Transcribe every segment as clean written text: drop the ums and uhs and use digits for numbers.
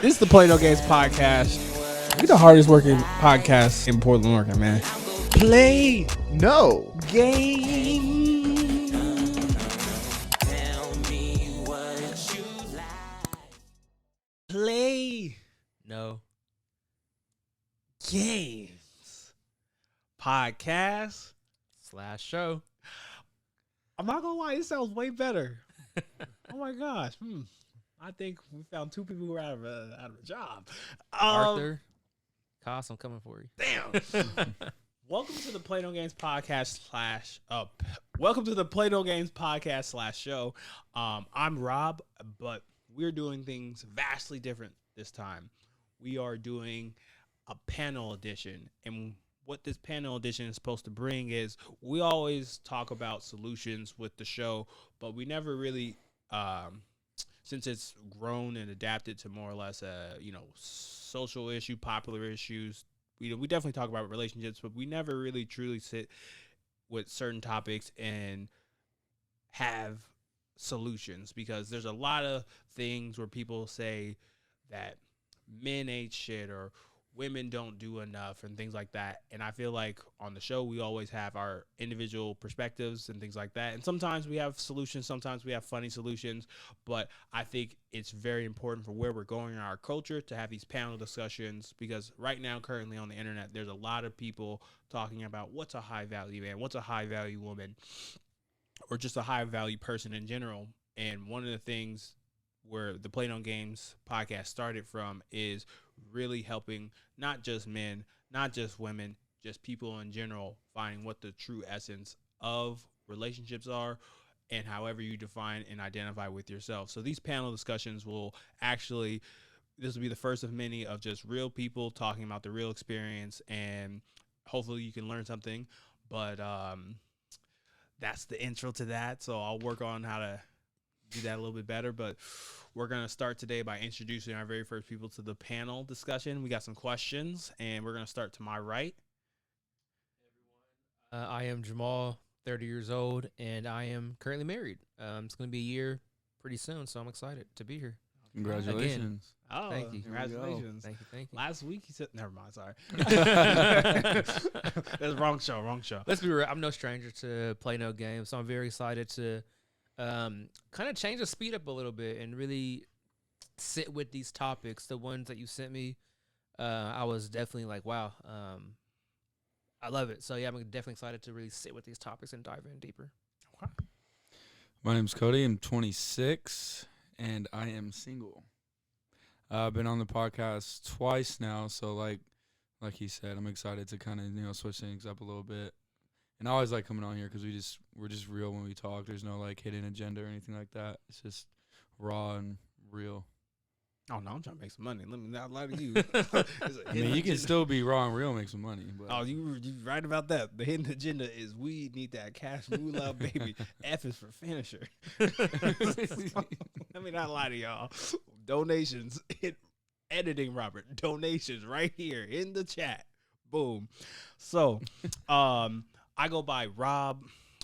This is the Play No Games podcast. We're the hardest working podcast in Portland, Oregon, man. Play No. game. Play No. games. Podcast. / show. I'm not gonna lie, it sounds way better. Oh my gosh. I think we found two people who are out of a job. Arthur. Cost, I'm coming for you. Damn. Welcome to the Play No Games podcast welcome to the Play No Games podcast / show. I'm Rob, but we're doing things vastly different this time. We are doing a panel edition, and what this panel edition is supposed to bring is we always talk about solutions with the show, but we never really since it's grown and adapted to more or less social issue, popular issues. We definitely talk about relationships, but we never really truly sit with certain topics and have solutions, because there's a lot of things where people say that men ain't shit or women don't do enough and things like that. And I feel like on the show, we always have our individual perspectives and things like that. And sometimes we have solutions, sometimes we have funny solutions, but I think it's very important for where we're going in our culture to have these panel discussions, because right now, currently on the internet, there's a lot of people talking about what's a high value man, what's a high value woman, or just a high value person in general. And one of the things where the Play No Games podcast started from is really helping not just men, not just women, just people in general, finding what the true essence of relationships are and however you define and identify with yourself. So these panel discussions this will be the first of many of just real people talking about the real experience, and hopefully you can learn something. But that's the intro to that. So I'll work on how to do that a little bit better, but we're going to start today by introducing our very first people to the panel discussion. We got some questions, and we're going to start to my right. I am Jamal, 30 years old, and I am currently married. It's going to be a year pretty soon, so I'm excited to be here. Congratulations. Oh, thank you. Congratulations. Thank you. Last week he said, never mind, sorry. That's wrong show. Let's be real. I'm no stranger to Play No Games, so I'm very excited to kind of change the speed up a little bit and really sit with these topics. The ones that you sent me, I was definitely like, wow, I love it. So yeah, I'm definitely excited to really sit with these topics and dive in deeper. Okay. My name's Cody. I'm 26, and I am single. I've been on the podcast twice now, so like he said, I'm excited to kind of switch things up a little bit. And I always like coming on here because we're just real when we talk. There's no like hidden agenda or anything like that. It's just raw and real. Oh no, I'm trying to make some money. Let me not lie to you. I mean, you can still be raw and real and make some money. But. Oh, you right about that. The hidden agenda is we need that cash moolah, baby. F is for finisher. Let me not lie to y'all. Donations, editing Robert. Donations right here in the chat. Boom. So, I go by Rob.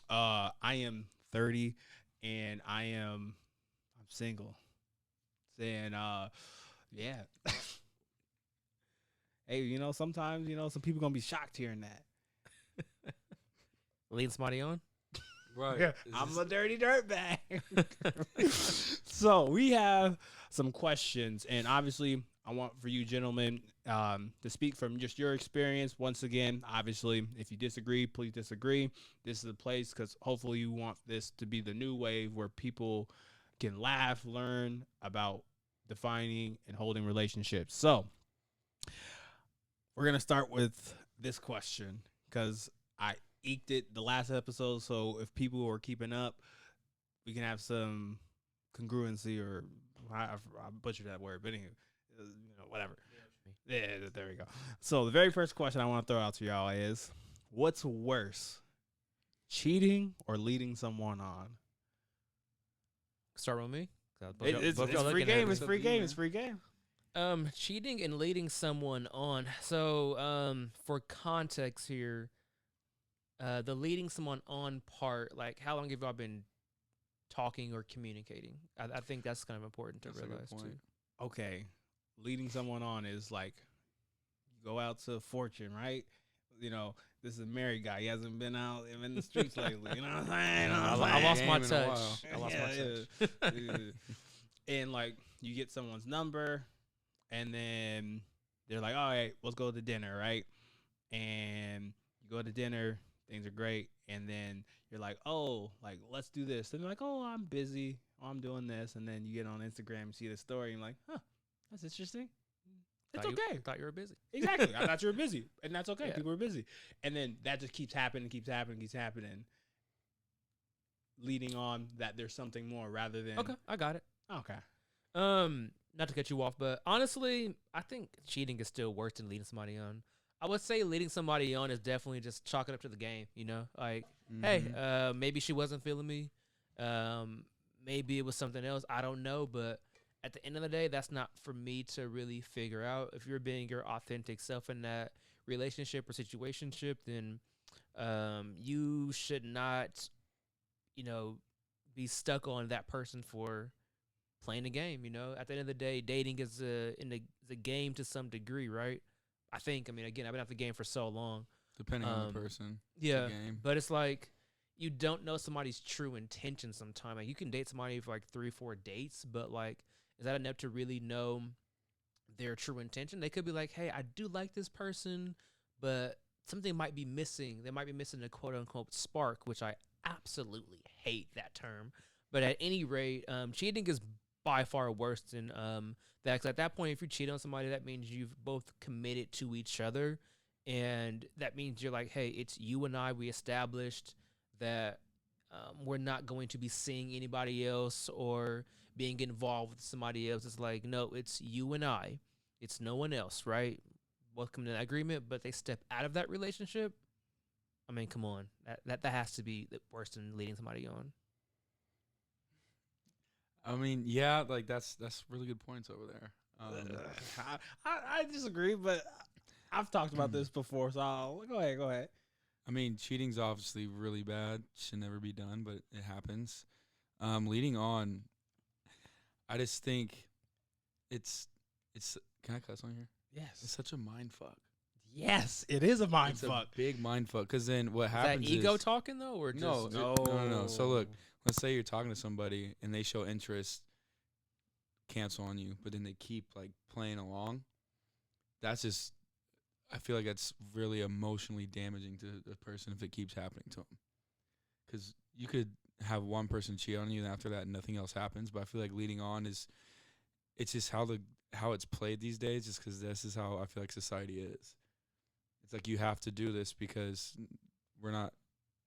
I am 30, and I'm single. And yeah. Hey, sometimes some people gonna be shocked hearing that. Leading somebody on? Right. Yeah, I'm a dirty dirtbag. So we have some questions, and obviously I want for you gentlemen to speak from just your experience. Once again, obviously, if you disagree, please disagree. This is the place, because hopefully you want this to be the new wave where people can laugh, learn about defining and holding relationships. So we're going to start with this question, because I eked it the last episode. So if people are keeping up, we can have some congruency, or I butchered that word, but anyway, whatever. Yeah, there we go. So the very first question I want to throw out to y'all is, what's worse, cheating or leading someone on? Start with me. It's free game. It's free game. It's free game. Cheating and leading someone on. So, for context here, the leading someone on part, like, how long have y'all been talking or communicating? I think that's kind of important to realize too. Okay, leading someone on is like you go out to Fortune, right? You know, this is a married guy. He hasn't been out in the streets lately. You know what I'm saying? You know what I'm I saying? lost my Game in a while. touch. I lost my Yeah, touch. yeah. And like you get someone's number, and then they're like, "All right, let's go to dinner," right? And you go to dinner, things are great, and then you're like, "Oh, like let's do this." And they're like, "Oh, I'm busy. Oh, I'm doing this," and then you get on Instagram and see the story, and you're like, "Huh, that's interesting." It's okay. Thought you were busy. Exactly. I thought you were busy, and that's okay. Yeah. People are busy, and then that just keeps happening, leading on that there's something more rather than Okay, I got it. okay. Not to cut you off, but honestly, I think cheating is still worse than leading somebody on. I would say leading somebody on is definitely just chalk it up to the game. You know, like, hey, maybe she wasn't feeling me. Maybe it was something else. I don't know, but at the end of the day, that's not for me to really figure out. If you're being your authentic self in that relationship or situationship, then you should not, be stuck on that person for playing the game. At the end of the day, dating is the game to some degree, right? I think. I mean, again, I've been out the game for so long. Depending on the person. Yeah, the game. but it's like you don't know somebody's true intention sometimes. Like, you can date somebody for like 3-4 dates, but like, is that enough to really know their true intention? They could be like, hey, I do like this person, but something might be missing. They might be missing a quote unquote spark, which I absolutely hate that term. But at any rate, cheating is by far worse than that. 'Cause at that point, if you cheat on somebody, that means you've both committed to each other. And that means you're like, hey, it's you and I. We established that we're not going to be seeing anybody else or being involved with somebody else. It's like, no, it's you and I. It's no one else, right? Welcome to that agreement. But they step out of that relationship. I mean, come on. That has to be worse than leading somebody on. I mean, yeah, like that's really good points over there. I disagree, but I've talked about this before, so go ahead. I mean, cheating's obviously really bad. Should never be done, but it happens. Leading on, I just think it's. Can I cuss on here? Yes. It's such a mind fuck. Yes, it is a mind It's fuck. a big mind fuck. Because then what Is happens that ego is talking though, or just no. So look, let's say you're talking to somebody and they show interest, cancel on you, but then they keep like playing along. That's just, I feel like that's really emotionally damaging to the person if it keeps happening to them. Because you could have one person cheat on you, and after that, nothing else happens. But I feel like leading on it's just how it's played these days, just because this is how I feel like society is. It's like you have to do this because we're not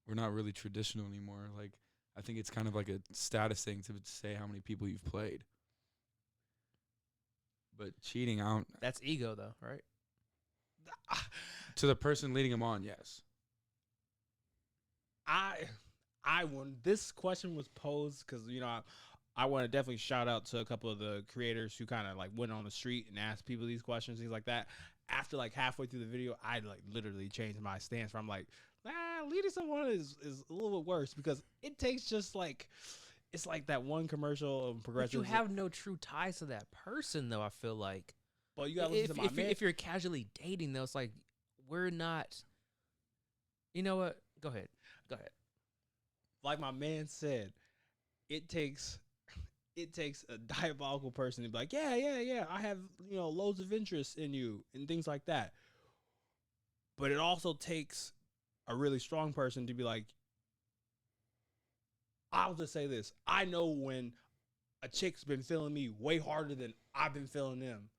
really traditional anymore. Like, I think it's kind of like a status thing to say how many people you've played. But cheating, that's ego though, right? to the person leading them on, yes. When this question was posed, because I want to definitely shout out to a couple of the creators who kind of like went on the street and asked people these questions, things like that. After like halfway through the video, I like literally changed my stance. Where I'm like, leading someone is a little bit worse, because it takes just like, it's like that one commercial of Progressive. But you have no true ties to that person though. I feel like. Well, you gotta listen to my man. If you're casually dating though, it's like we're not. You know what? Go ahead. Like my man said, it takes a diabolical person to be like, yeah, I have loads of interest in you and things like that. But it also takes a really strong person to be like, I'll just say this: I know when a chick's been feeling me way harder than I've been feeling them,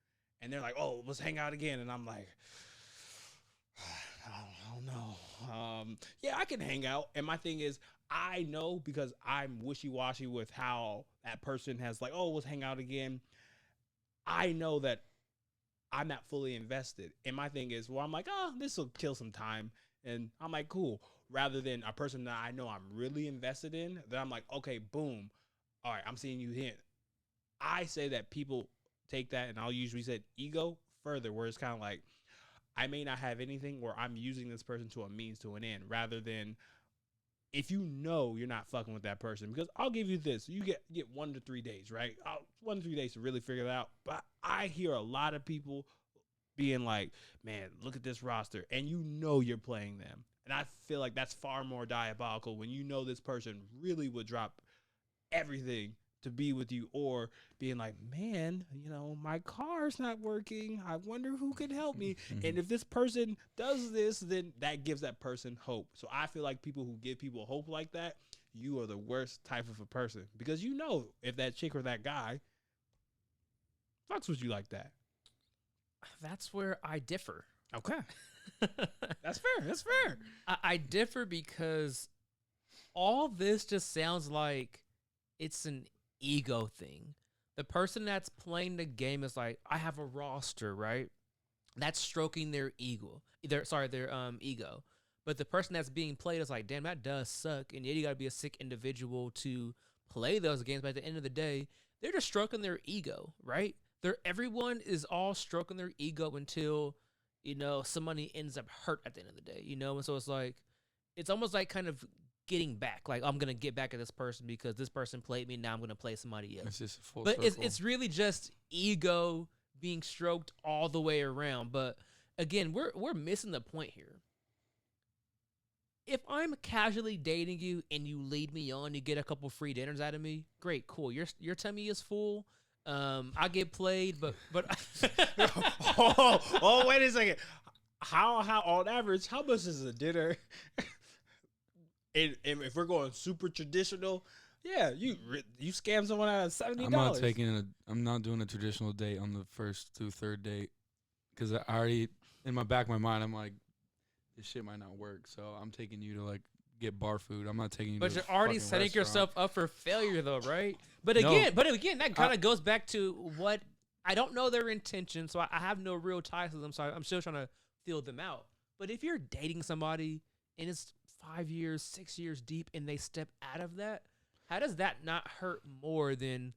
and they're like, "Oh, let's hang out again," and I'm like, I don't know. Yeah, I can hang out, and my thing is, I know because I'm wishy-washy with how that person has like, "Oh, let's hang out again." I know that I'm not fully invested, and my thing is, well, I'm like, "Oh, this will kill some time," and I'm like, "Cool." Rather than a person that I know I'm really invested in, then I'm like, okay, boom. All right, I'm seeing you hit. I say that people take that, and I'll usually say ego further, where it's kind of like, I may not have anything, where I'm using this person to a means to an end, rather than if you know you're not fucking with that person, because I'll give you this, you get 1 to 3 days, right? 1 to 3 days to really figure it out. But I hear a lot of people being like, man, look at this roster, and you know you're playing them. And I feel like that's far more diabolical when you know this person really would drop everything to be with you, or being like, man, my car's not working. I wonder who can help me. And if this person does this, then that gives that person hope. So I feel like people who give people hope like that, you are the worst type of a person, because you know if that chick or that guy fucks with you like that. That's where I differ. Okay. That's fair. That's fair. I differ because all this just sounds like it's an ego thing. The person that's playing the game is like, I have a roster, right? That's stroking their ego. Their ego. But the person that's being played is like, damn, that does suck. And yeah, you got to be a sick individual to play those games. But at the end of the day, they're just stroking their ego, right? Everyone is all stroking their ego until, somebody ends up hurt at the end of the day, And so it's like, it's almost like kind of getting back. Like, I'm going to get back at this person because this person played me. Now I'm going to play somebody else. It's just a full but circle. it's really just ego being stroked all the way around. But again, we're missing the point here. If I'm casually dating you and you lead me on, you get a couple free dinners out of me, great, cool. Your tummy is full. I get played, but wait a second. How on average, how much is a dinner? And if we're going super traditional, yeah, you scam someone out of $70. I'm not doing a traditional date on the first to third date, because I already, in my back of my mind, I'm like, this shit might not work. So I'm taking you to like get bar food. I'm not taking you. But to you're a already fucking setting restaurant. yourself up for failure, though, right? But No. again, that kind of goes back to what I don't know their intention, so I have no real ties to them. So I'm still trying to feel them out. But if you're dating somebody and it's 5 years, 6 years deep, and they step out of that, how does that not hurt more than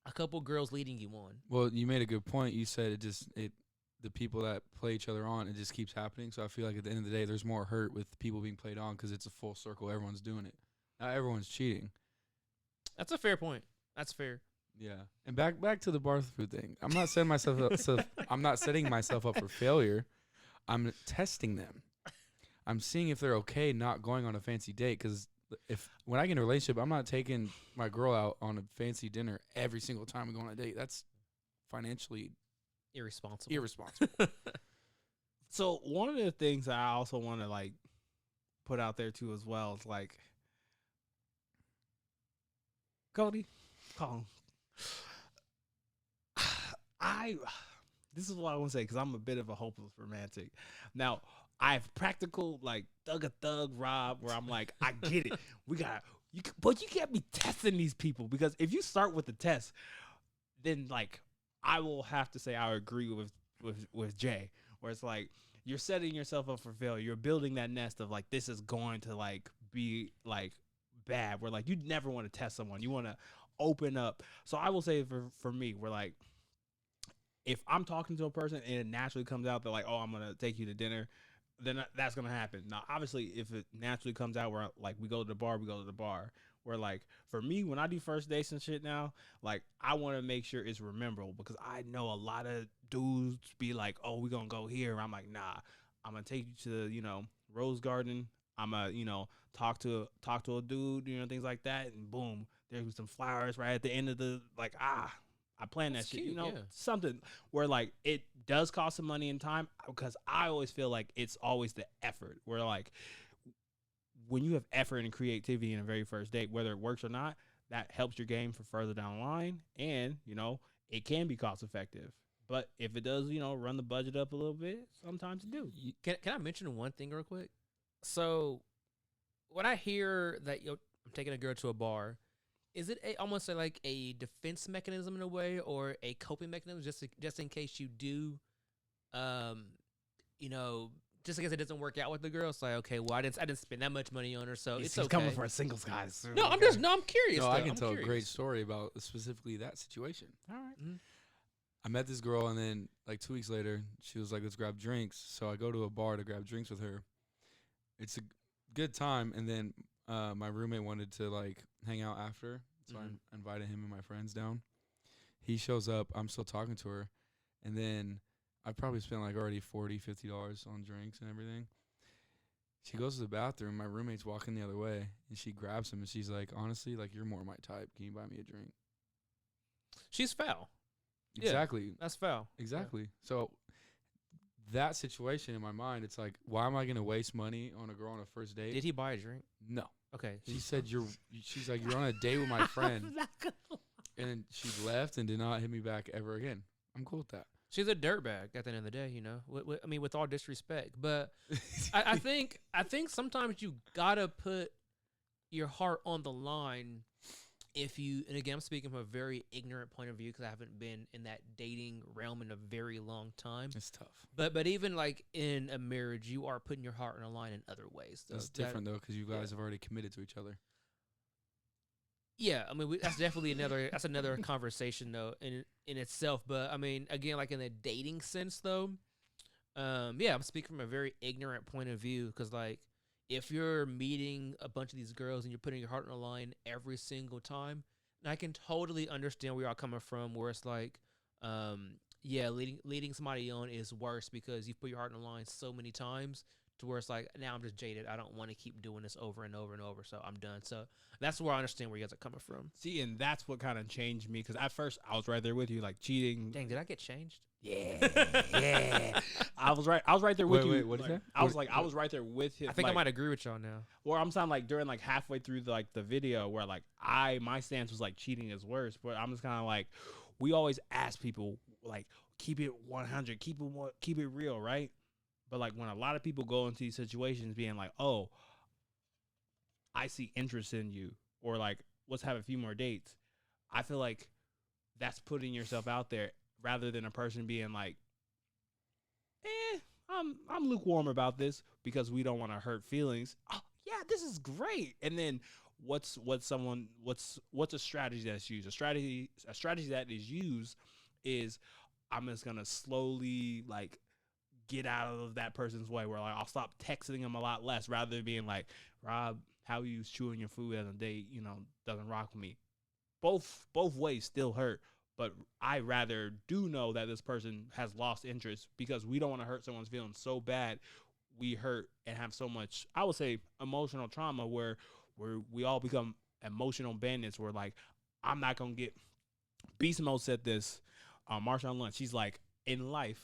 a couple girls leading you on? Well, you made a good point. You said the people that play each other on, it just keeps happening. So I feel like at the end of the day, there's more hurt with people being played on because it's a full circle. Everyone's doing it. Not everyone's cheating. That's a fair point. That's fair. Yeah. And back to the bar food thing. I'm not setting myself up. I'm not setting myself up for failure. I'm testing them. I'm seeing if they're okay not going on a fancy date, because when I get in a relationship, I'm not taking my girl out on a fancy dinner every single time we go on a date. That's financially irresponsible. So one of the things I also want to like put out there too as well is like, Cody, call him. This is what I want to say, because I'm a bit of a hopeless romantic. Now, I have practical, like, thug Rob, where I'm like, I get it. But you can't be testing these people, because if you start with the test, then, like, I will have to say I agree with Jay, where it's like, you're setting yourself up for failure. You're building that nest of, like, this is going to, like, be, like, bad, where, like, you never want to test someone. You want to open up. So I will say for me, we're like, if I'm talking to a person and it naturally comes out, they're like, oh, I'm going to take you to dinner, then that's going to happen. Now, obviously, if it naturally comes out where, like, we go to the bar, where, like, for me, when I do first dates and shit now, like, I want to make sure it's memorable, because I know a lot of dudes be like, oh, we're going to go here. I'm like, nah, I'm going to take you to, Rose Garden. I'm going to, talk to a dude, things like that. And boom, there's some flowers right at the end of the, like, I plan that shit, cute, yeah. Something where, like, it does cost some money and time, because I always feel like it's always the effort, where, like, when you have effort and creativity in a very first date, whether it works or not, that helps your game for further down the line. And, it can be cost effective. But if it does, run the budget up a little bit, sometimes it do. Can I mention one thing real quick? So when I hear that I'm taking a girl to a bar, is it almost like a defense mechanism in a way, or a coping mechanism, just in case you do, just in case it doesn't work out with the girl? It's like, okay, well, I didn't spend that much money on her, so it's okay. Coming for a singles guy. No, I'm curious. No, though. I can I'm tell curious. a great story about specifically that situation. All right. Mm-hmm. I met this girl, and then like 2 weeks later, she was like, let's grab drinks. So I go to a bar to grab drinks with her. It's a good time, and then my roommate wanted to like hang out after, so Mhm. I invited him and my friends down. He shows up. I'm still talking to her, and then I probably spent like already $40, $50 on drinks and everything. She goes to the bathroom. My roommate's walking the other way, and she grabs him, and she's like, "Honestly, like you're more my type. Can you buy me a drink?" She's foul. Yeah. Exactly. That's foul. Exactly. So that situation in my mind, it's like, why am I gonna waste money on a girl on a first date? Did he buy a drink? No. Okay. She said she's like, you're on a date with my friend, and then she left and did not hit me back ever again. I'm cool with that. She's a dirtbag at the end of the day, you know. I mean, with all disrespect, but I think sometimes you gotta put your heart on the line. If you, and again, I'm speaking from a very ignorant point of view because I haven't been in that dating realm in a very long time. It's tough. But even like in a marriage, you are putting your heart on the line in other ways. That's different though, because you guys have already committed to each other. Yeah, I mean that's definitely another conversation though in itself. But I mean, again, like in the dating sense though, yeah, I'm speaking from a very ignorant point of view because like if you're meeting a bunch of these girls and you're putting your heart on the line every single time, and I can totally understand where y'all coming from, where it's like, yeah, leading somebody on is worse because you put your heart on the line so many times to where it's like, now I'm just jaded. I don't want to keep doing this over and over and over, so I'm done. So that's where I understand where you guys are coming from. See, and that's what kind of changed me because at first I was right there with you, like cheating. Dang, did I get changed? Yeah, yeah. I was right there with you. Wait, what is that? I was I was right there with him. I think like, I might agree with y'all now. Or I'm saying like during like halfway through the video where like my stance was like cheating is worse, but I'm just kind of like we always ask people like keep it 100, keep it real, right? But like when a lot of people go into these situations being like, oh, I see interest in you, or like let's have a few more dates, I feel like that's putting yourself out there rather than a person being like, I'm lukewarm about this because we don't want to hurt feelings. Oh, yeah, this is great. And then what's a strategy that's used? A strategy that is used is I'm just gonna slowly like get out of that person's way where like I'll stop texting them a lot less rather than being like, Rob, how you chewing your food as a date, doesn't rock with me. Both ways still hurt. But I rather do know that this person has lost interest because we don't want to hurt someone's feelings so bad. We hurt and have so much, I would say, emotional trauma where we all become emotional bandits. Where like, I'm not going to get, Beast Mode said this, Marshawn Lynch, she's like, in life,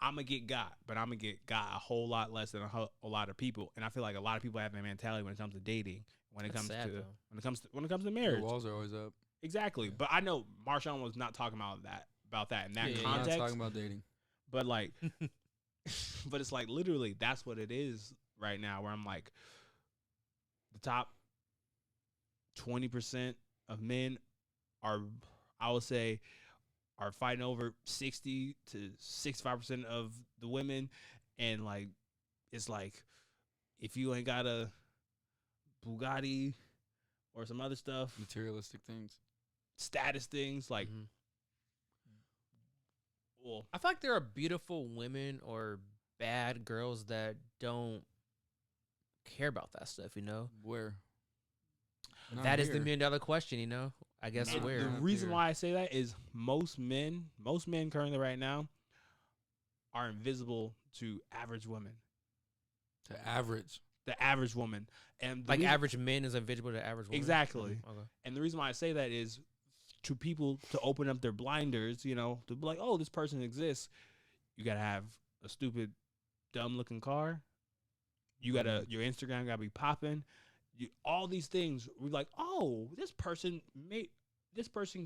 I'm going to get got, but I'm going to get got a whole lot less than a lot of people. And I feel like a lot of people have that mentality when it comes to dating, when it comes to marriage. The walls are always up. Exactly, but I know Marshawn was not talking about that in that context. I'm not talking about dating, but like, but it's like literally that's what it is right now. Where I'm like, the top 20% of men are, I would say, are fighting over 60 to 65% of the women, and like, it's like, if you ain't got a Bugatti or some other stuff, materialistic things. Status things like well, I feel like there are beautiful women or bad girls that don't care about that stuff, Where? That is the $1 million question, I guess and where. the reason why I say that is most men currently right now are invisible to average women. The average woman. And like average men is invisible to average women. Exactly. Okay. And the reason why I say that is to people to open up their blinders, to be like, oh, this person exists. You got to have a stupid, dumb looking car. You got to, your Instagram got to be popping. All these things, we're like, oh, this person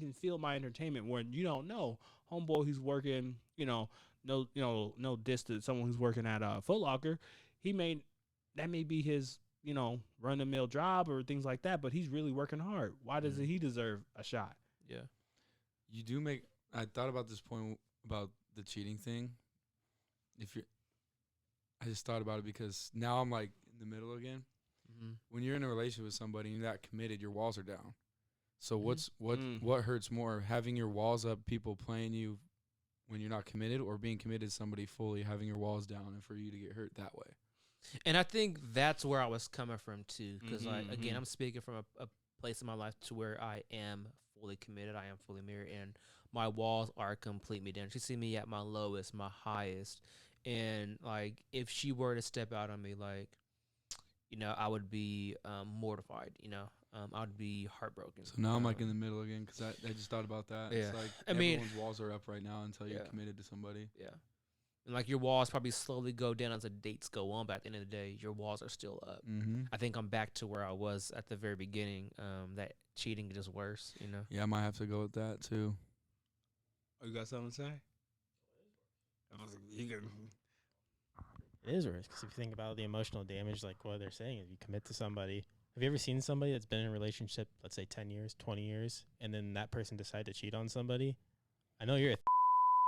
can feel my entertainment when you don't know. Homeboy who's working, no diss to someone who's working at Foot Locker. That may be his, run-of-the-mill job or things like that, but he's really working hard. Why doesn't he deserve a shot? Yeah. You do make, I thought about this point about the cheating thing. I just thought about it because now I'm like in the middle again. Mm-hmm. When you're in a relationship with somebody and you're that committed, your walls are down. So what hurts more, having your walls up, people playing you when you're not committed, or being committed to somebody fully, having your walls down and for you to get hurt that way? And I think that's where I was coming from too, because Mhm, again, mhm. I'm speaking from a place in my life to where I am fully committed, I am fully married, and my walls are completely down. She see me at my lowest, my highest, and like if she were to step out on me, like I would be mortified. I would be heartbroken. So now I'm like in the middle again because I just thought about that. Yeah. It's like I mean- everyone's walls are up right now until you're Yeah. committed to somebody. Yeah. And like your walls probably slowly go down as the dates go on, but at the end of the day, your walls are still up. Mm-hmm. I think I'm back to where I was at the very beginning. That cheating is worse, Yeah, I might have to go with that too. Oh, you got something to say? I was like, you can. It is worse because if you think about the emotional damage, like what they're saying, if you commit to somebody, have you ever seen somebody that's been in a relationship, let's say 10 years, 20 years, and then that person decide to cheat on somebody? I know you're a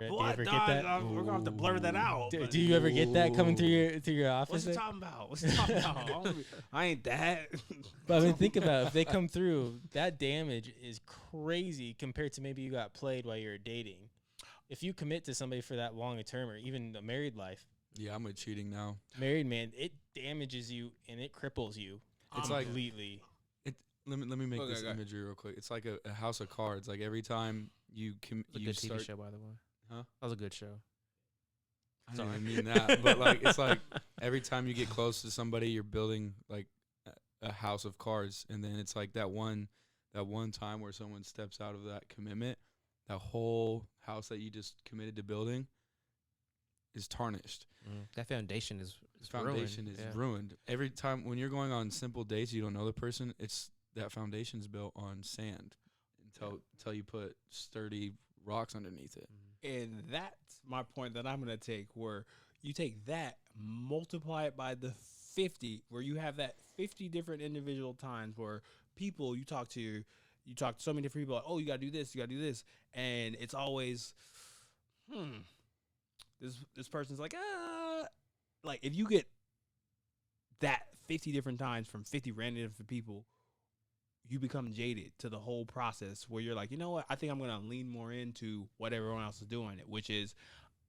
right? Do you ever get that? We're gonna have to blur that out. Do, but- do you ever get that coming through your office? What's he there? talking about? What's he talking about? I ain't that. But I mean, think about it. If they come through, that damage is crazy compared to maybe you got played while you were dating. If you commit to somebody for that long a term or even a married life, Yeah, I'm with cheating now. married man, it damages you and it cripples you It's like completely. let me make Okay, this go ahead. imagery real quick. It's like a house of cards. Like every time you It was a you good start, TV show, by the way. Huh? That was a good show. I don't even mean that, but like it's like every time you get close to somebody, you're building like a house of cards, and then it's like that one time where someone steps out of that commitment, that whole house that you just committed to building is tarnished. That foundation is Foundation ruined. is Yeah. ruined. Every time when you're going on simple dates, you don't know the person. It's that foundation's built on sand until you put sturdy rocks underneath it. And that's my point that I'm gonna take. Where you take that, multiply it by the 50, where you have that 50 different individual times where people you talk to so many different people. Like, oh, you gotta do this, and it's always, this person's like, like if you get that 50 different times from 50 random different people, you become jaded to the whole process where you're like, you know what? I think I'm going to lean more into what everyone else is doing, which is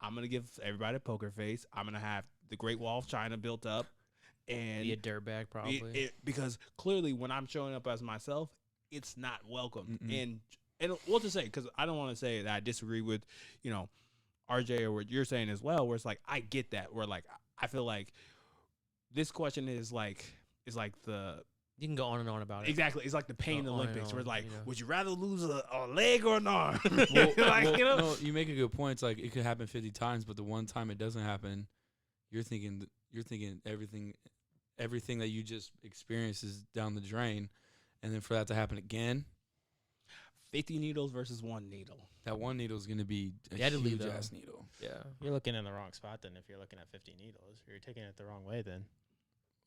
I'm going to give everybody a poker face. I'm going to have the Great Wall of China built up. And Be a dirtbag, probably. because clearly when I'm showing up as myself, it's not welcomed. Mm-mm. And what to say, because I don't want to say that I disagree with, RJ or what you're saying as well, where it's like, I get that. Where like, I feel like this question is like the, You can go on and on about it. exactly. It's like the pain Go on and Olympics, where it's on, like, you know. would you rather lose a leg or an arm? Well, Like, no, you make a good point. It's like it could happen 50 times, but the one time it doesn't happen, you're thinking everything that you just experienced is down the drain, and then for that to happen again, 50 needles versus one needle. that one needle is going to be a Deadly, huge though. ass needle. Yeah. You're looking in the wrong spot then if you're looking at 50 needles. You're taking it the wrong way then.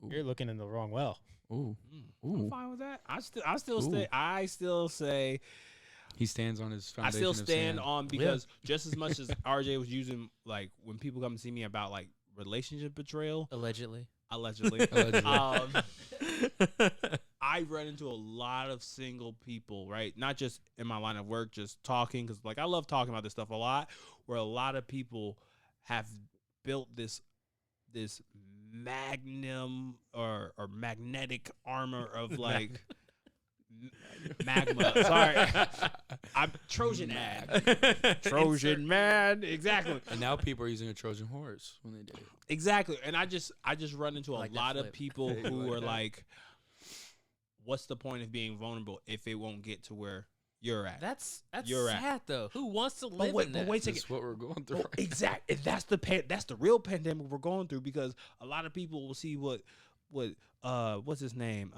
Ooh. You're looking in the wrong well. Ooh, I'm ooh. fine with that. I Ooh. still say He stands on his I foundation. still of stand sand. on, because just as much as RJ was using, like when people come and see me about like relationship betrayal, Allegedly. allegedly, Allegedly. I run into a lot of single people, right? Not just in my line of work, just talking, because like I love talking about this stuff a lot, where a lot of people have built this magnum or magnetic armor of like magma. Sorry, I'm Trojan ad. Trojan man, exactly. And now people are using a Trojan horse when they do it. Exactly. And I just run into a Like that lot of flip. people who Like are that. like, what's the point of being vulnerable if it won't get to where you're at? That's You're right. sad though. Who wants to live in that? but wait a second. That's what we're going through. Oh, right exactly. That's the real pandemic we're going through, because a lot of people will see what what's his name?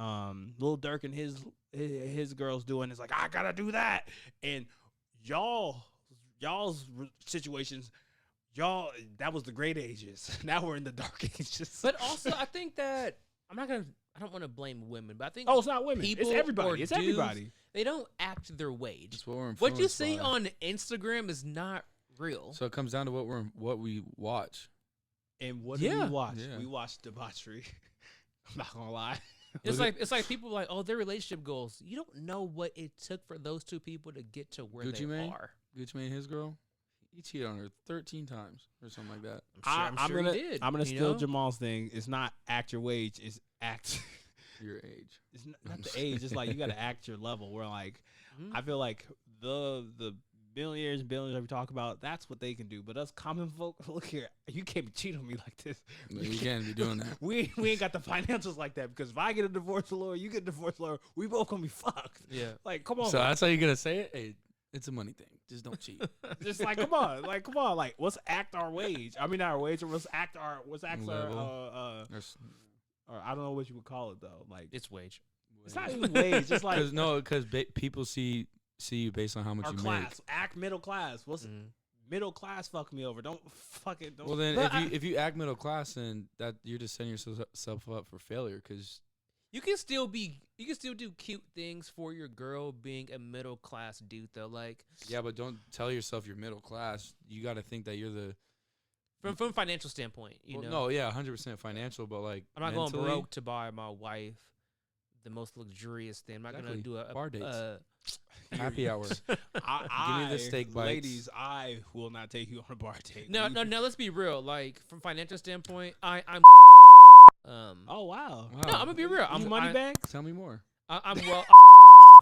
Lil Durk and his girls doing. It's like, I gotta do that. And y'all's situations, that was the great ages. Now we're in the dark ages. But also, I think that I don't want to blame women, but I think oh, it's not women. people It's everybody. or It's dudes, everybody. they don't act their wage. That's what we're What you influenced see by. on Instagram is not real. So it comes down to what we watch. And what do Yeah. we watch? Yeah. We watch debauchery. I'm not gonna lie. It's Look like people are like, oh, their relationship goals. You don't know what it took for those two people to get to where Gucci they Mane? are. Gucci Mane and his girl, He cheated on her 13 times or something like that. I'm sure gonna, he did. I'm gonna you steal know? Jamal's thing. It's not act your wage. It's act. Your age. It's not the age. It's like you got to act your level. Where like Mhm. I feel like the millionaires and billionaires that we talk about, that's what they can do. But us common folk, look here, you can't be cheating on me like this. No, you can't be doing that. We ain't got the financials like that, because if I get a divorce lawyer, you get a divorce lawyer, we both gonna be fucked. Yeah. Like, come on, So man. that's how you're gonna say it. Hey, it's a money thing. Just don't cheat. Just like come on, like let's act our wage. I mean, not our wage, or let's act our Level. or I don't know what you would call it though. Like It's wage. it's not even wage. It's like because people see you based on how much our you class. Act middle class. What's Mhm. middle class? Fuck me over. Don't fucking. make. Don't. Well, then But if you act middle class, then that you're just setting yourself up for failure. Because You can still do cute things for your girl being a middle class dude though. Like yeah, but don't tell yourself you're middle class. You got to think that you're the. from a financial standpoint, you know. No, yeah, 100% financial, but like I'm not mentally, going broke to buy my wife the most luxurious thing. I'm not Exactly. gonna do a Bar dates. Uh, happy hour. I, Give me the steak bites. ladies. I will not take you on a bar date. no. Let's be real. Like from financial standpoint, I'm. Oh wow. Wow. No, I'm gonna be real. You I'm money bags? Tell me more. I'm well,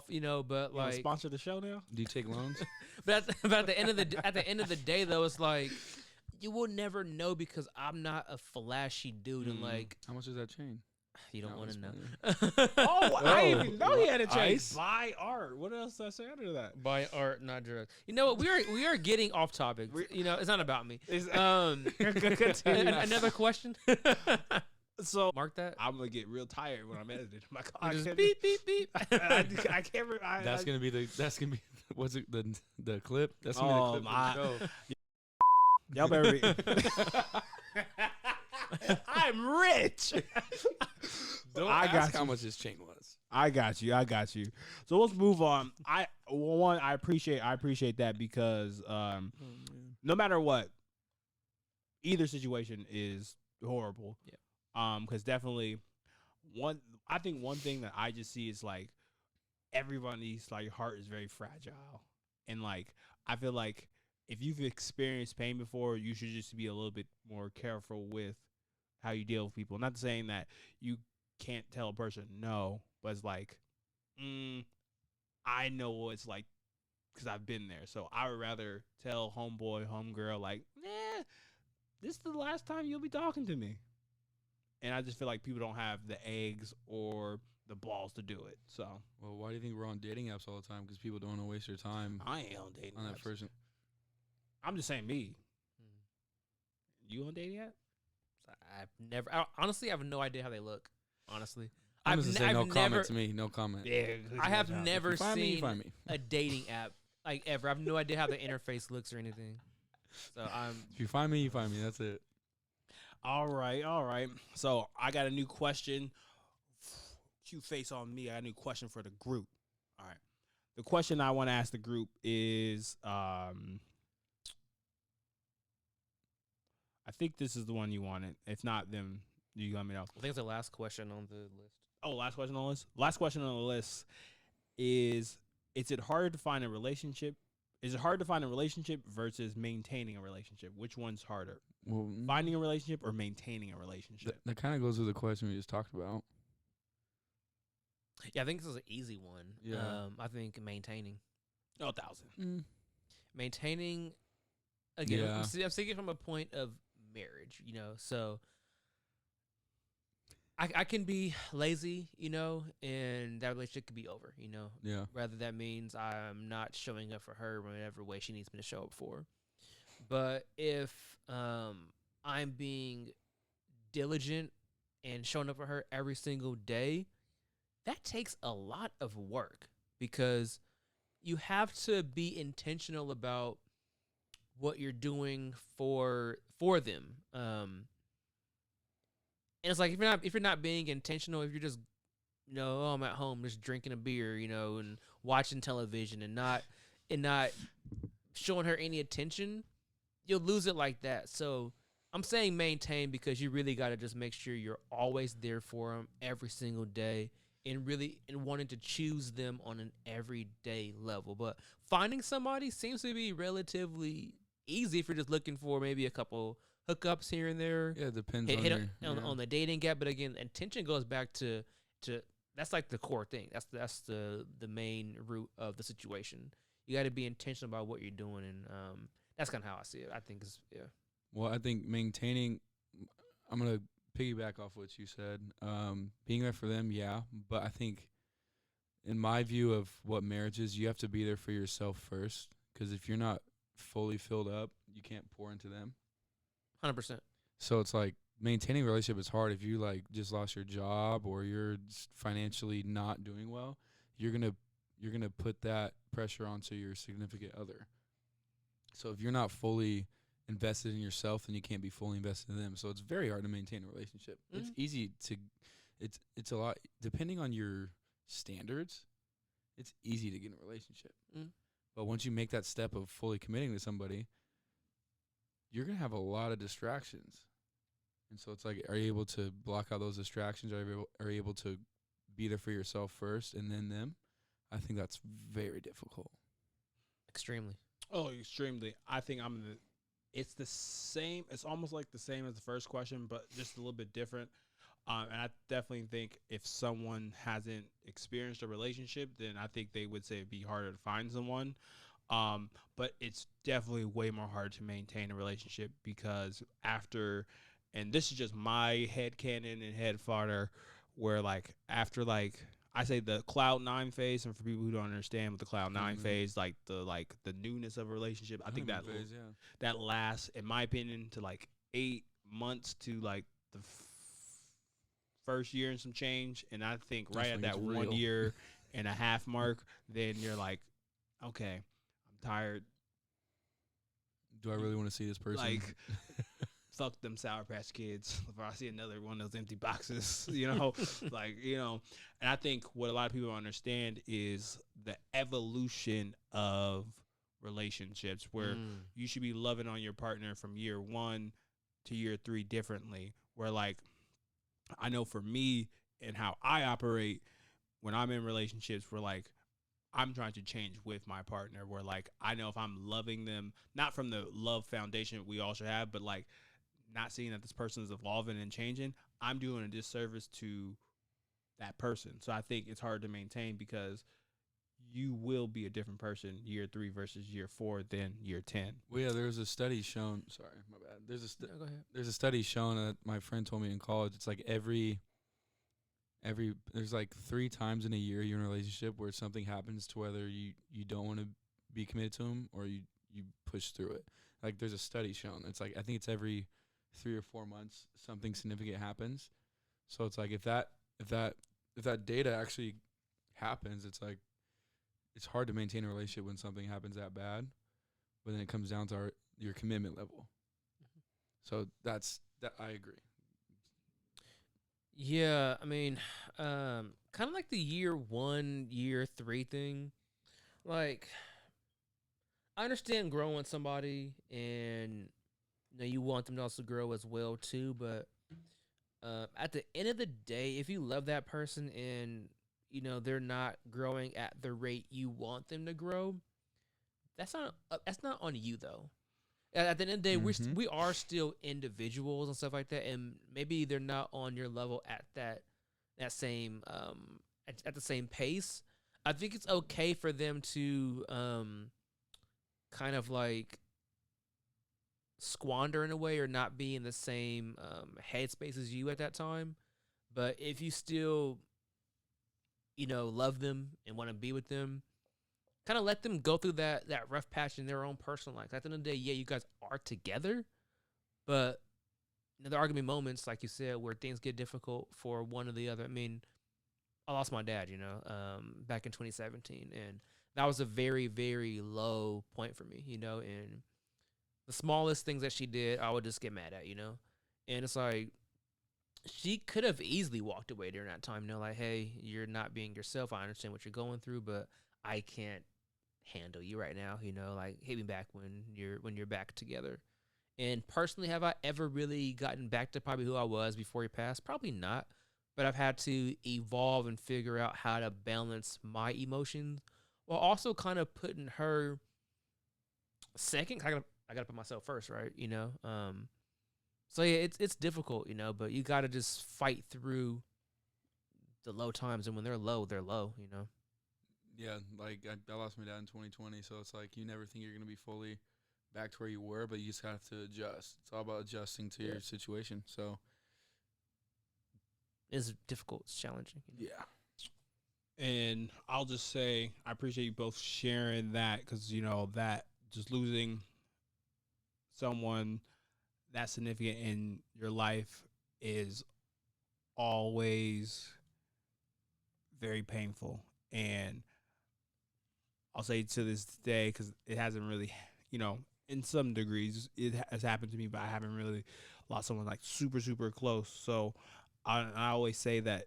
you know, but You wanna like, sponsor the show now? Do you take loans? but at the end of the day, though, it's like you will never know because I'm not a flashy dude, and like How much is that chain? you don't No, want to it's know. funny. Oh, I didn't Oh, even know he had a chase. ice? Buy art. What else did I say under that? Buy art, not drugs. You know what? We are getting off topic. You know, it's not about me. Continue. Another question. So Mark that. I'm gonna get real tired when I'm editing my car. Just beep beep beep. I can't. That's gonna be what's it the clip? That's gonna Oh, be the clip my- of the show. Y'all better. I'm rich. Don't I ask got how you. much his chain was. I got you. So let's move on. I appreciate that because no matter what, either situation is horrible. Yeah. Because definitely I think one thing that I just see is like everybody's like heart is very fragile, and like I feel like if you've experienced pain before, you should just be a little bit more careful with how you deal with people. Not saying that you can't tell a person no, but it's like, I know what it's like because I've been there. So I would rather tell homeboy, homegirl, like, this is the last time you'll be talking to me. And I just feel like people don't have the eggs or the balls to do it. So Well, why do you think we're on dating apps all the time? Because people don't want to waste their time I ain't on dating on that apps. person. I'm just saying me. You on dating yet? Honestly, I have no idea how they look. Honestly, I'm just saying no I've comment never, to me. No comment. Yeah. I have never You find me, you seen find me. a dating app like ever. I have no idea how the interface looks or anything. So If you find me, you find me. That's it. All right. So I got a new question. Cute face on me. I got a new question for the group. All right. The question I want to ask the group is, I think this is the one you wanted. If not, then you let me know. I think it's the last question on the list. Oh, last question on the list. Last question on the list is it harder to find a relationship? Is it hard to find a relationship versus maintaining a relationship? Which one's harder? Well, Finding a relationship or maintaining a relationship? that kind of goes with the question we just talked about. Yeah, I think this is an easy one. Yeah. I think maintaining. Oh, 1,000. Maintaining, again, Yeah. I'm thinking from a point of marriage, you know, so I can be lazy, you know, and that relationship could be over, you know. Yeah. Rather that means I'm not showing up for her in whatever way she needs me to show up for. But if I'm being diligent and showing up for her every single day, that takes a lot of work because you have to be intentional about what you're doing for them. And it's like if you're not being intentional, if you're just, you know, oh, I'm at home just drinking a beer, you know, and watching television and not showing her any attention, you'll lose it like that. So I'm saying maintain because you really got to just make sure you're always there for them every single day and wanting to choose them on an everyday level. But finding somebody seems to be relatively easy if you're just looking for maybe a couple hookups here and there. Yeah, it depends Hit, on hit your, on the dating app, but again, intention goes back to that's like the core thing. That's the main root of the situation. You got to be intentional about what you're doing, and that's kind of how I see it. I think is Well, I think maintaining. I'm gonna piggyback off what you said. Being there for them, yeah, but I think, in my view of what marriage is, you have to be there for yourself first. Because if you're not fully filled up, you can't pour into them. 100%. So it's like maintaining a relationship is hard. If you like just lost your job or you're just financially not doing well, you're gonna put that pressure onto your significant other. So if you're not fully invested in yourself, then you can't be fully invested in them. So it's very hard to maintain a relationship. It's easy to, it's a lot, depending on your standards, it's easy to get in a relationship. But once you make that step of fully committing to somebody, you're going to have a lot of distractions. And so it's like, are you able to block out those distractions? Are you able to be there for yourself first and then them? I think that's very difficult. Extremely. Oh, extremely. I think it's the same. It's almost like the same as the first question, but just a little bit different. And I definitely think if someone hasn't experienced a relationship, then I think they would say it'd be harder to find someone. But it's definitely way more hard to maintain a relationship because after, and this is just my head canon and head fodder, where like after like I say the cloud 9 phase, and for people who don't understand what the cloud 9 phase, like the newness of a relationship, I think that phase, that lasts, in my opinion, to like 8 months to like the first year and some change. And I think right at that 1 year and a half mark, then you're like, okay, I'm tired. Do I really want to see this person? Like, fuck them Sour Patch Kids. If I see another one of those empty boxes, you know, like, you know. And I think what a lot of people don't understand is the evolution of relationships, where you should be loving on your partner from year 1 to year 3 differently. Where, like, I know for me and how I operate when I'm in relationships, where, like, I'm trying to change with my partner, where, like, I know if I'm loving them, not from the love foundation we all should have, but, like, not seeing that this person is evolving and changing, I'm doing a disservice to that person. So I think it's hard to maintain because you will be a different person year 3 versus year 4 than year 10. Well, yeah, there's a study shown. Sorry, my bad. No, go ahead. There's a study shown that my friend told me in college. It's like every there's like 3 times in a year you're in a relationship where something happens to whether you don't want to be committed to them or you push through it. Like there's a study shown. It's like I think it's every 3 or 4 months something significant happens. So it's like if that data actually happens, it's like it's hard to maintain a relationship when something happens that bad. But then it comes down to your commitment level. So that I agree. Yeah, I mean, kind of like the year 1, year 3 thing. Like, I understand growing with somebody, and you know, you want them to also grow as well too. But at the end of the day, if you love that person and you know they're not growing at the rate you want them to grow, that's not on you though. At the end of the day, we are still individuals and stuff like that, and maybe they're not on your level at that same at the same pace. I think it's okay for them to kind of like squander in a way or not be in the same headspace as you at that time. But if you still, you know, love them and want to be with them, kind of let them go through that rough patch in their own personal life. At the end of the day, yeah, you guys are together, but you know, there are going to be moments, like you said, where things get difficult for one or the other. I mean, I lost my dad, you know, back in 2017, and that was a very, very low point for me, you know, and the smallest things that she did, I would just get mad at, you know, and it's like, she could have easily walked away during that time, you know, like, hey, you're not being yourself. I understand what you're going through, but I can't handle you right now, you know, like hit me back when you're back together. And personally, have I ever really gotten back to probably who I was before he passed? Probably not. But I've had to evolve and figure out how to balance my emotions while also kind of putting her second. I I gotta put myself first, right? So yeah, it's difficult, but you gotta just fight through the low times, and when they're low, they're low. Yeah, like I lost my dad in 2020, so it's like you never think you're gonna be fully back to where you were, but you just have to adjust. It's all about adjusting to your situation. So It's difficult, it's challenging. yeah, And I'll just say I appreciate you both sharing that because that just losing someone that significant in your life is always very painful. And I'll say to this day, because it hasn't really, in some degrees, it has happened to me, but I haven't really lost someone like super, super close. So I always say that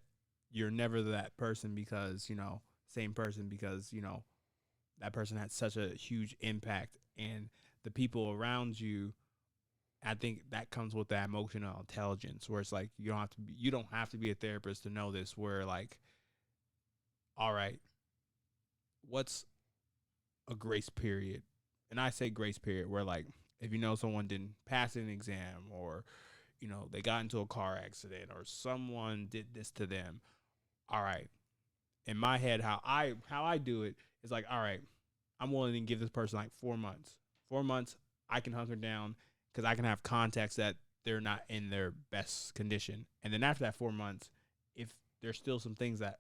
you're never that person because, same person because, that person had such a huge impact. And the people around you, I think that comes with that emotional intelligence where it's like you don't have to be a therapist to know this, where like, all right, what's a grace period? And I say grace period where like if someone didn't pass an exam, or they got into a car accident, or someone did this to them, all right, in my head how I do it is like, all right, I'm willing to give this person like 4 months. 4 months I can hunker down because I can have context that they're not in their best condition. And then after that 4 months, if there's still some things that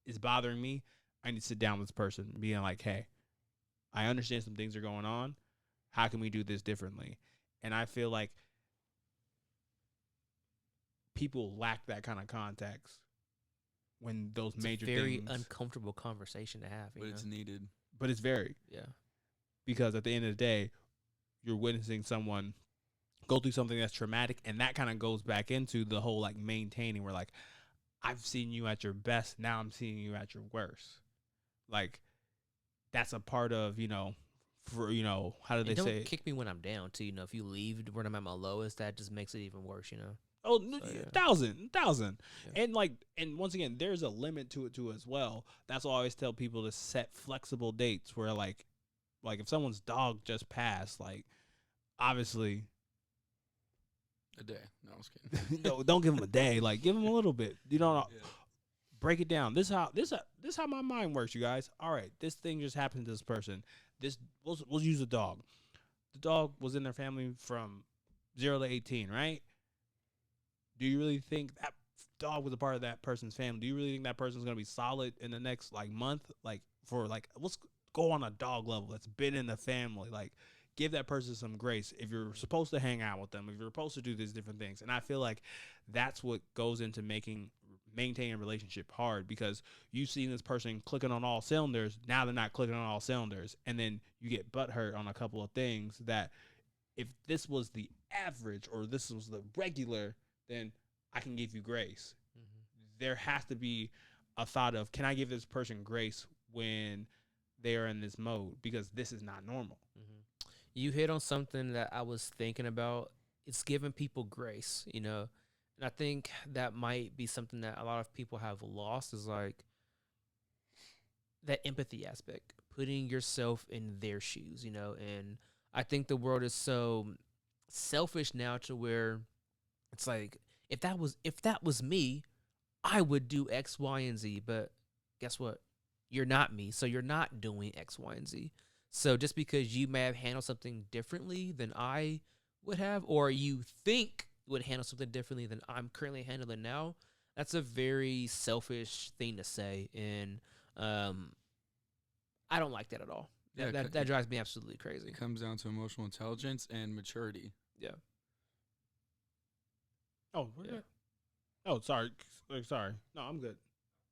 is bothering me, I need to sit down with this person being like, hey, I understand some things are going on. How can we do this differently? And I feel like people lack that kind of context when those It's major a very things. uncomfortable conversation to have. but it's needed. But it's very, yeah. because at the end of the day, you're witnessing someone go through something that's traumatic, and that kind of goes back into the whole like maintaining, where like I've seen you at your best, now I'm seeing you at your worst. Like that's a part of for how do they And don't say it? kick me when I'm down too. If you leave when I'm at my lowest, that just makes it even worse. Oh, So, yeah. thousand. Yeah. And once again, there's a limit to it too as well. That's why I always tell people to set flexible dates where like if someone's dog just passed, like obviously A day. No, I was kidding. no, don't give them a day. Like give them a little bit. Yeah. Break it down. This how my mind works, you guys. All right, this thing just happened to this person. We'll use a dog. The dog was in their family from 0 to 18, right? Do you really think that dog was a part of that person's family? Do you really think that person's gonna be solid in the next like month? Like for like let's go on a dog level that's been in the family. Like give that person some grace. If you're supposed to hang out with them, if you're supposed to do these different things, and I feel like that's what goes into maintaining a relationship hard, because you've seen this person clicking on all cylinders. Now they're not clicking on all cylinders, and then you get butthurt on a couple of things that if this was the average or this was the regular, then I can give you grace. Mm-hmm. There has to be a thought of, can I give this person grace when they are in this mode? Because this is not normal. Mm-hmm. You hit on something that I was thinking about. It's giving people grace, and I think that might be something that a lot of people have lost, is like that empathy aspect, putting yourself in their shoes, and I think the world is so selfish now to where it's like, if that was me, I would do X, Y, and Z. But guess what? You're not me, so you're not doing X, Y, and Z. So just because you may have handled something differently than I would have, or you think would handle something differently than I'm currently handling now, that's a very selfish thing to say, and I don't like that at all. Yeah, That drives me absolutely crazy. It comes down to emotional intelligence and maturity. Yeah. Oh, we're Yeah. good. Oh, sorry. No, I'm good.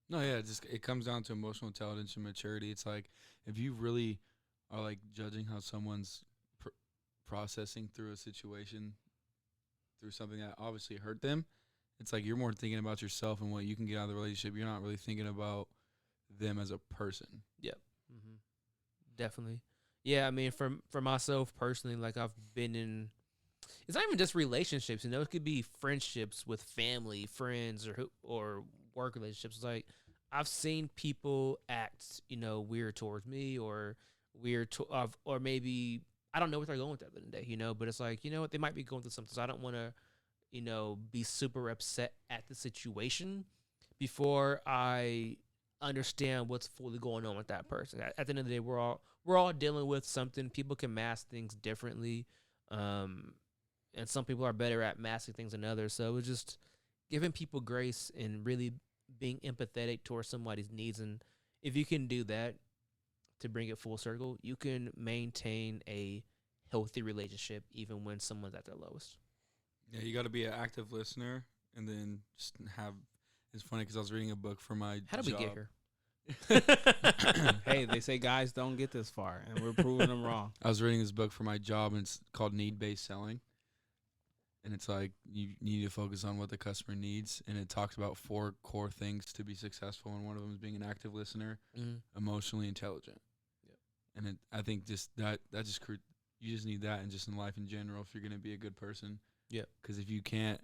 No, yeah, it comes down to emotional intelligence and maturity. It's like if you really are like judging how someone's processing through a situation, through something that obviously hurt them, it's like you're more thinking about yourself and what you can get out of the relationship. You're not really thinking about them as a person. Yep. Mm-hmm. Definitely. Yeah, I mean, for myself personally, like I've been in, it's not even just relationships. It could be friendships with family, friends, or work relationships. Like I've seen people act, weird towards me, or weird or maybe I don't know what they're going through at the end of the day, you know. But it's like, you know what, they might be going through something, so I don't want to, you know, be super upset at the situation before I understand what's fully going on with that person. At the end of the day, we're all dealing with something. People can mask things differently, and some people are better at masking things than others. So it's just giving people grace and really being empathetic towards somebody's needs. And if you can do that, to bring it full circle, you can maintain a healthy relationship even when someone's at their lowest. Yeah, you got to be an active listener, and then just have. It's funny because I was reading a book for my How did job. we get here? Hey, they say guys don't get this far, and we're proving them wrong. I was reading this book for my job, and it's called Need-Based Selling. And it's like you need to focus on what the customer needs, and it talks about 4 core things to be successful, and one of them is being an active listener, emotionally intelligent. Yep. And I think just that just you just need that, and just in life in general, if you're gonna be a good person. Yep. Because if you can't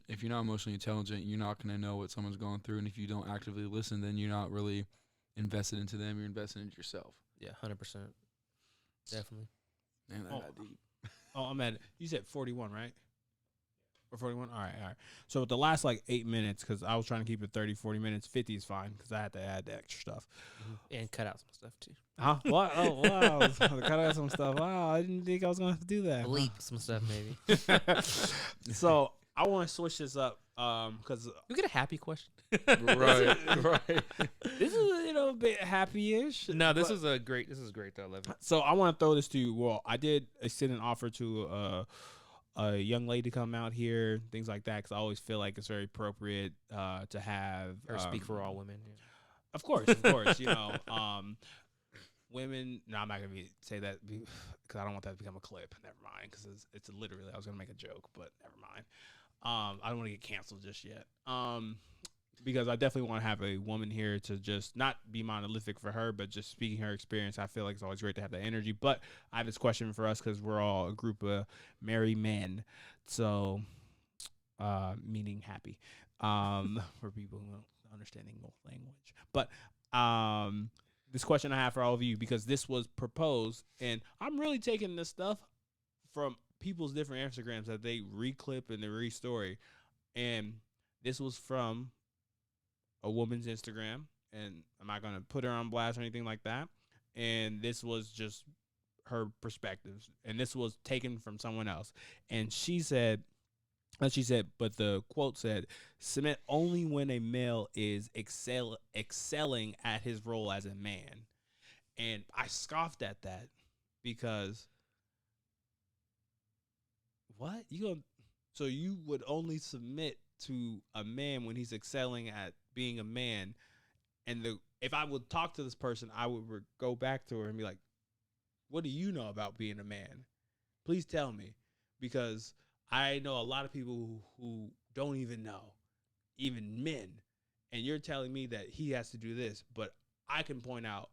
if you're not emotionally intelligent, you're not gonna know what someone's going through, and if you don't actively listen, then you're not really invested into them. You're invested into yourself. Yeah, 100%. Definitely. Man, that got deep. Oh, I'm at. You said 41, right? Or 41? All right. So with the last like 8 minutes, because I was trying to keep it 30, 40 minutes, 50 is fine because I had to add the extra stuff. And cut out some stuff too. Huh? What? Oh, wow. I was gonna cut out some stuff. Wow, I didn't think I was going to have to do that. Bleep some stuff maybe. So I want to switch this up because We get a happy question. Right. this is, a bit happy-ish. No, this but- is great. This is great though. I love it. So I want to throw this to you. Well, I did extend an offer to a young lady to come out here, things like that, because I always feel like it's very appropriate to have Or speak for all women. Yeah. Of course, women. No, I'm not gonna say that because I don't want that to become a clip. Never mind, because it's literally I was gonna make a joke, but never mind. I don't want to get canceled just yet. Because I definitely want to have a woman here to just not be monolithic for her, but just speaking her experience. I feel like it's always great to have that energy. But I have this question for us because we're all a group of married men, so meaning happy for people who don't understand English language. But this question I have for all of you, because this was proposed, and I'm really taking this stuff from people's different Instagrams that they reclip and they restory, and this was from a woman's Instagram, and I'm not gonna put her on blast or anything like that. And this was just her perspectives, and this was taken from someone else. And she said, but the quote said, "Submit only when a male is excelling at his role as a man." And I scoffed at that because what so you would only submit to a man when he's excelling at being a man, and if I would talk to this person, I would go back to her and be like, "What do you know about being a man? Please tell me," because I know a lot of people who don't even know, even men, and you're telling me that he has to do this, but I can point out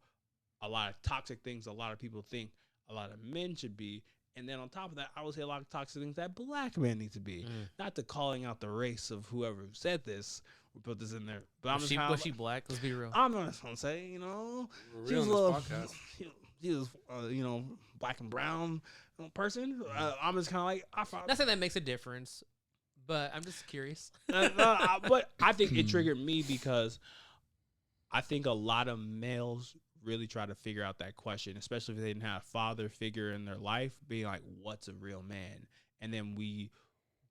a lot of toxic things a lot of people think a lot of men should be. And then on top of that, I would say a lot of toxic things that black men need to be. Not to calling out the race of whoever said this. We put this in there. But Was she black? Let's be real. I'm not going to say, We're she real was on a little, this podcast. she was, black and brown person. I'm just kind of like, I found. Not saying that makes a difference, but I'm just curious. But I think it triggered me because I think a lot of males really try to figure out that question, especially if they didn't have a father figure in their life, being like, what's a real man? And then we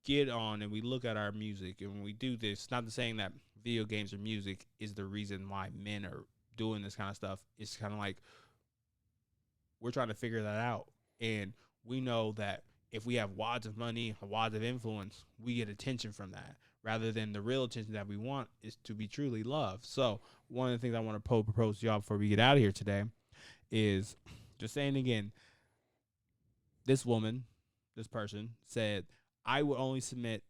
get on and we look at our music and we do this. Not saying that video games or music is the reason why men are doing this kind of stuff. It's kind of like we're trying to figure that out. And we know that if we have wads of money, wads of influence, we get attention from that, rather than the real attention that we want is to be truly loved. So one of the things I want to propose to y'all before we get out of here today is just saying again, this person said, "I will only submit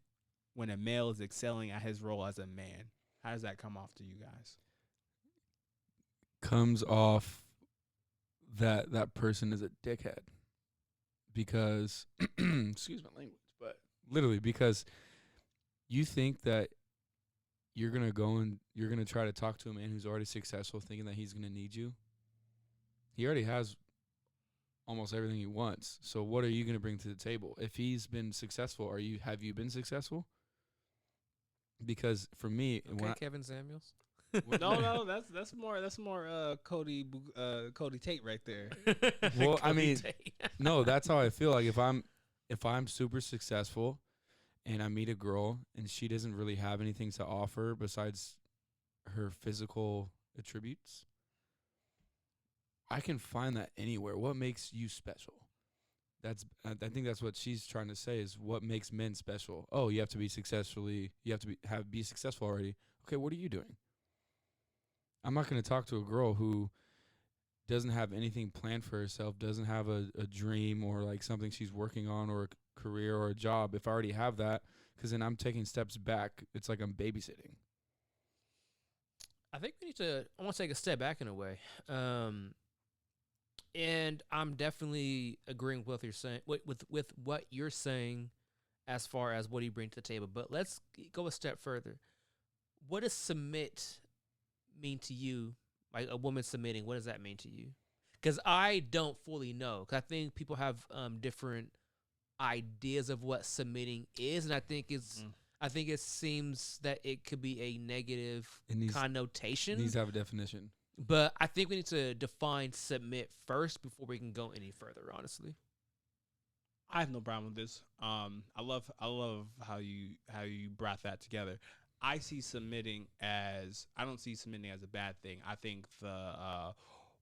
when a male is excelling at his role as a man." How does that come off to you guys? Comes off that person is a dickhead. Because, excuse my language, but literally because you think that you're going to go and you're going to try to talk to a man who's already successful thinking that he's going to need you. He already has almost everything he wants. So what are you going to bring to the table? If he's been successful, have you been successful? Because for me, Okay, Kevin Samuels. No, that's more Cody Tate right there. Well, I Cody mean, Tate. no, that's how I feel. Like if I'm super successful and I meet a girl and she doesn't really have anything to offer besides her physical attributes, I can find that anywhere. What makes you special? I think that's what she's trying to say is what makes men special. Oh, you have to be be successful already. Okay, what are you doing? I'm not going to talk to a girl who doesn't have anything planned for herself, doesn't have a dream or like something she's working on or a career or a job. If I already have that, because then I'm taking steps back. It's like I'm babysitting. I think we need to. I want to take a step back in a way, and I'm definitely agreeing with what you're saying. With what you're saying, as far as what do you bring to the table. But let's go a step further. What does submit mean to you? Like a woman submitting, what does that mean to you? Because I don't fully know. Because I think people have different ideas of what submitting is, and I think I think it seems that it could be a negative connotation. It needs to have a definition. But I think we need to define submit first before we can go any further, honestly. I have no problem with this. I love how you brought that together. I don't see submitting as a bad thing. I think the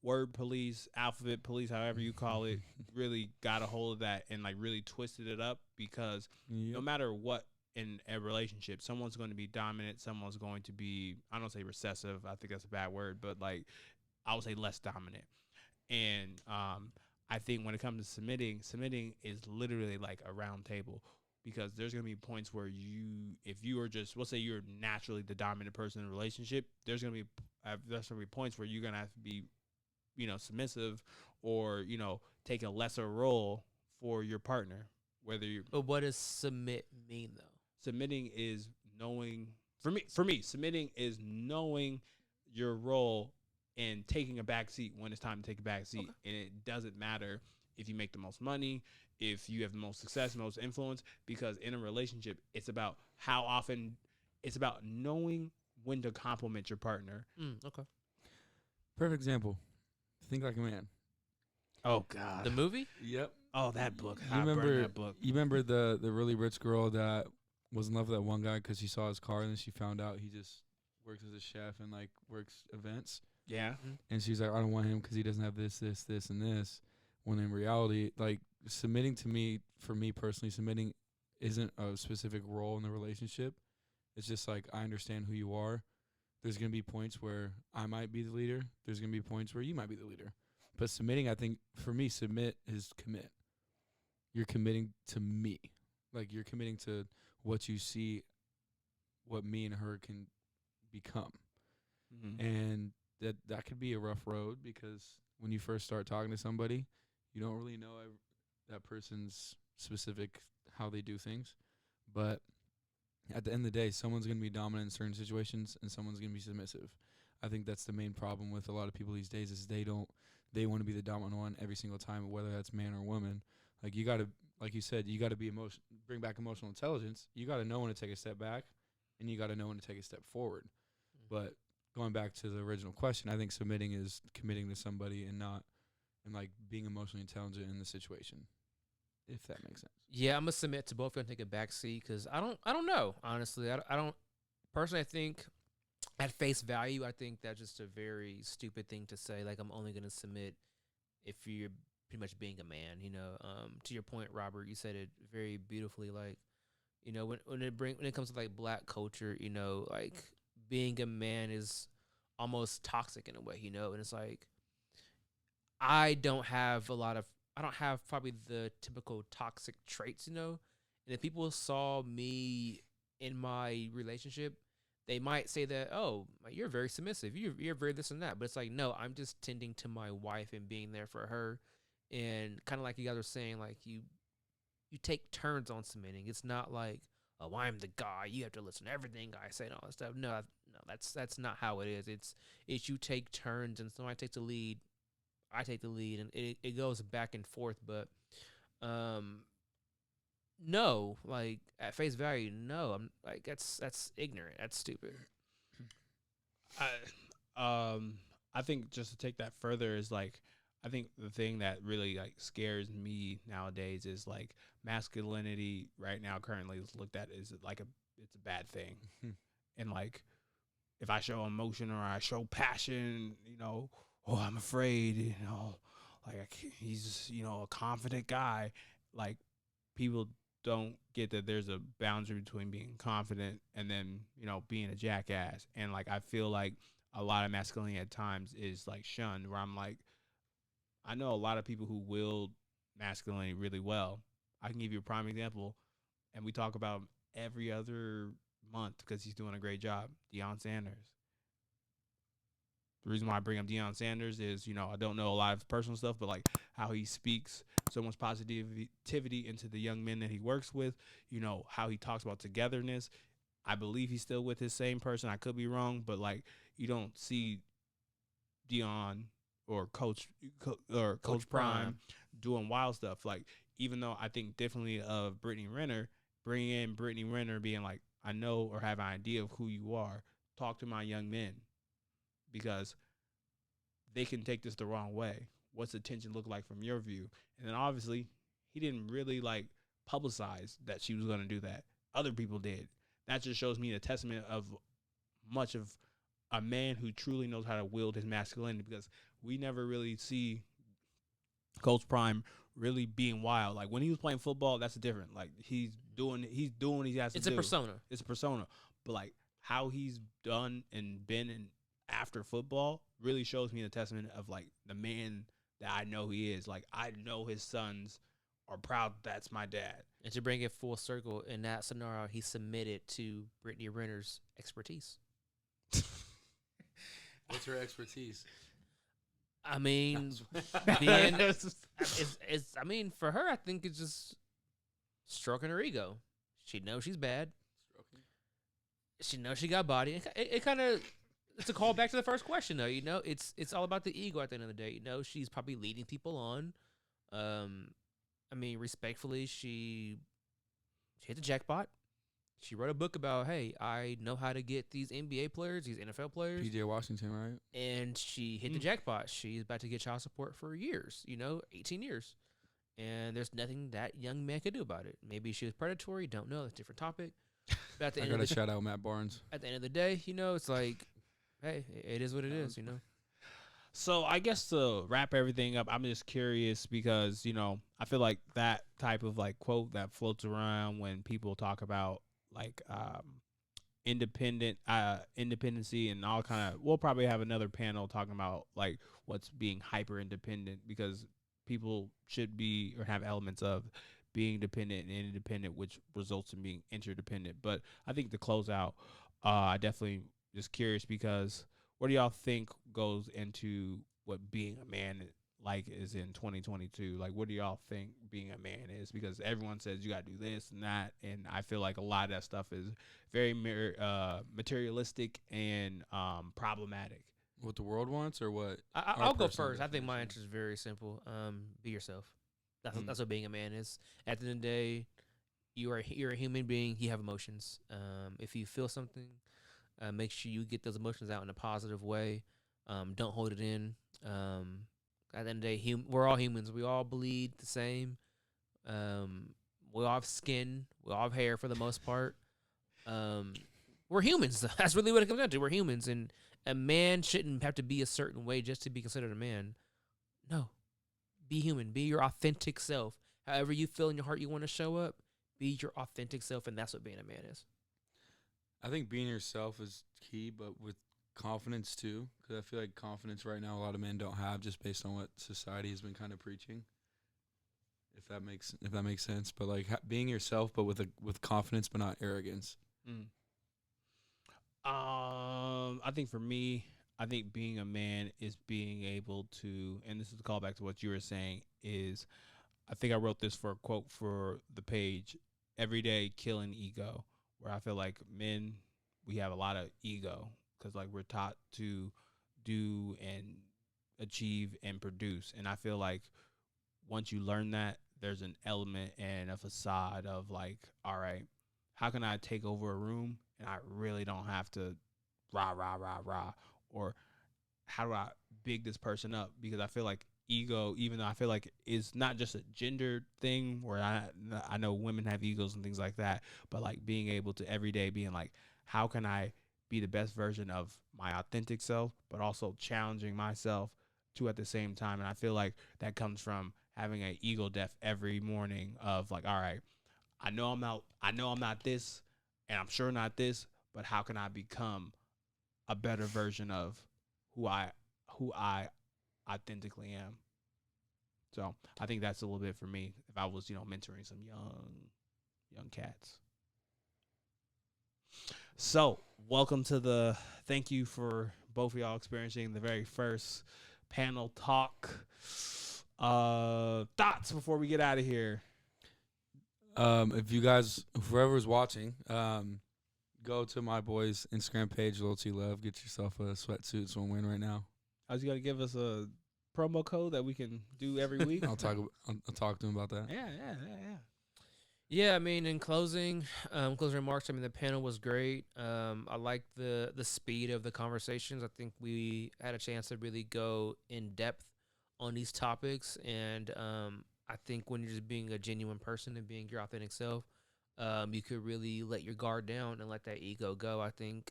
word police, alphabet police, however you call it, really got a hold of that and like really twisted it up because no matter what in a relationship, someone's going to be dominant, someone's going to be, I don't say recessive, I think that's a bad word, but like I would say less dominant. And I think when it comes to submitting is literally like a round table. Because there's going to be points where if you are just, let's say you're naturally the dominant person in a relationship, there's going to be points where you're going to have to be, submissive or, take a lesser role for your partner. But what does submit mean though? Submitting is knowing, for me, submitting is knowing your role and taking a back seat when it's time to take a back seat. Okay. And it doesn't matter if you make the most money, if you have the most success, most influence, because in a relationship, it's about it's about knowing when to compliment your partner. Okay. Perfect example. Think Like a Man. Oh, God. The movie? Yep. Oh, that book. You remember the really rich girl that was in love with that one guy because she saw his car and then she found out he just works as a chef and like works events? Yeah. Mm-hmm. And she's like, I don't want him because he doesn't have this, and this. When in reality, like submitting to me, for me personally, submitting isn't a specific role in the relationship. It's just like, I understand who you are. There's going to be points where I might be the leader. There's going to be points where you might be the leader. But submitting, I think, for me, submit is commit. You're committing to me. Like, you're committing to what you see, what me and her can become. Mm-hmm. And that could be a rough road because when you first start talking to somebody, you don't really know that person's specific how they do things. But at the end of the day, someone's going to be dominant in certain situations and someone's going to be submissive. I think that's the main problem with a lot of people these days is they want to be the dominant one every single time, whether that's man or woman. Like you got to, like you said, you got to be bring back emotional intelligence. You got to know when to take a step back and you got to know when to take a step forward. Mm-hmm. But going back to the original question, I think submitting is committing to somebody and like being emotionally intelligent in the situation, if that makes sense. Yeah, I'm gonna submit to both and take a back seat because I don't know, honestly. I don't personally. I think at face value, I think that's just a very stupid thing to say. Like I'm only gonna submit if you're pretty much being a man. To your point, Robert, you said it very beautifully. Like, when it comes to like black culture, like being a man is almost toxic in a way, and it's like I don't have probably the typical toxic traits, and if people saw me in my relationship, they might say that, oh, you're very submissive, you're very this and that, but it's like, no, I'm just tending to my wife and being there for her, and kind of like you guys are saying, like you take turns on submitting. It's not like, oh, I'm the guy, you have to listen to everything I say and all that stuff. No, that's not how it is. It's you take turns and somebody takes the lead. I take the lead, and it goes back and forth. But no, like at face value, no. I'm like that's ignorant. That's stupid. I think just to take that further is like, I think the thing that really like scares me nowadays is like masculinity right now currently is looked at as like it's a bad thing. And like, if I show emotion or I show passion, oh, I'm afraid, like he's, a confident guy. Like, people don't get that there's a boundary between being confident and then, being a jackass. And like, I feel like a lot of masculinity at times is like shunned, where I'm like, I know a lot of people who wield masculinity really well. I can give you a prime example, and we talk about him every other month because he's doing a great job. Deion Sanders. The reason why I bring up Deion Sanders is, I don't know a lot of personal stuff, but like how he speaks so much positivity into the young men that he works with, how he talks about togetherness. I believe he's still with his same person. I could be wrong, but like, you don't see Deion or Coach Prime doing wild stuff. Like, even though I think differently of Brittany Renner, bringing in Brittany Renner being like, I know or have an idea of who you are. Talk to my young men, because they can take this the wrong way. What's the tension look like from your view? And then obviously he didn't really like publicize that she was going to do that. Other people did. That just shows me a testament of much of a man who truly knows how to wield his masculinity, because we never really see Coach Prime really being wild. Like, when he was playing football, that's different. Like, he's doing what he has to do. It's a persona. It's a persona. But like, how he's done and been in after football really shows me the testament of like the man that I know he is. Like, I know his sons are proud that's my dad. And to bring it full circle, in that scenario, he submitted to Brittany Renner's expertise. What's her expertise? I mean, I mean, for her, I think it's just stroking her ego. She knows she's bad. She knows she got body. It kind of, it's a call back to the first question, though. It's all about the ego at the end of the day. She's probably leading people on. I mean, respectfully, she hit the jackpot. She wrote a book about, hey, I know how to get these NBA players, these NFL players. PJ Washington, right? And she hit the jackpot. She's about to get child support for years, 18 years. And there's nothing that young man could do about it. Maybe she was predatory. Don't know. That's a different topic. But at the I got to shout out Matt Barnes. At the end of the day, it's like, hey, it is what it is, So I guess to wrap everything up, I'm just curious because, I feel like that type of like quote that floats around when people talk about like independency and all kind of, we'll probably have another panel talking about like what's being hyper independent, because people should be or have elements of being dependent and independent, which results in being interdependent. But I think to close out, I definitely just curious because what do y'all think goes into what being a man like is in 2022? Like, what do y'all think being a man is? Because everyone says you got to do this and that, and I feel like a lot of that stuff is very materialistic and problematic. What the world wants, or what? I'll go first. I think my answer is very simple. Be yourself. That's what being a man is. At the end of the day, you're a human being. You have emotions. If you feel something, make sure you get those emotions out in a positive way. Don't hold it in. At the end of the day, we're all humans. We all bleed the same. We all have skin. We all have hair for the most part. We're humans. That's really what it comes down to. We're humans, and a man shouldn't have to be a certain way just to be considered a man. No. Be human. Be your authentic self. However you feel in your heart you want to show up, be your authentic self, and that's what being a man is. I think being yourself is key, but with confidence too, because I feel like confidence right now a lot of men don't have, just based on what society has been kind of preaching. If that makes sense, but like being yourself, but with confidence, but not arrogance. I think for me, I think being a man is being able to, and this is a callback to what you were saying, is I think I wrote this for a quote for the page, every day killing ego, where I feel like men, we have a lot of ego because like we're taught to do and achieve and produce. And I feel like once you learn that, there's an element and a facade of like, all right, how can I take over a room and I really don't have to rah, rah, rah, rah, or how do I big this person up? Because I feel like ego, even though I feel like it's not just a gender thing where I know women have egos and things like that, but like being able to every day being like, how can I be the best version of my authentic self, but also challenging myself to at the same time. And I feel like that comes from having an ego death every morning of like, all right, I know I'm not this, and I'm sure not this, but how can I become a better version of who I authentically am? So I think that's a little bit for me if I was, mentoring some young cats. So welcome to thank you for both of y'all experiencing the very first panel talk. Thoughts before we get out of here? If you guys, whoever's watching, go to my boy's Instagram page, Loyalty Love. Get yourself a sweatsuit. It's on win right now. I was gonna give us a promo code that we can do every week. I'll talk to him about that. Yeah. Yeah, I mean, in closing remarks, I mean, the panel was great. I liked the speed of the conversations. I think we had a chance to really go in depth on these topics. And I think when you're just being a genuine person and being your authentic self, you could really let your guard down and let that ego go. I think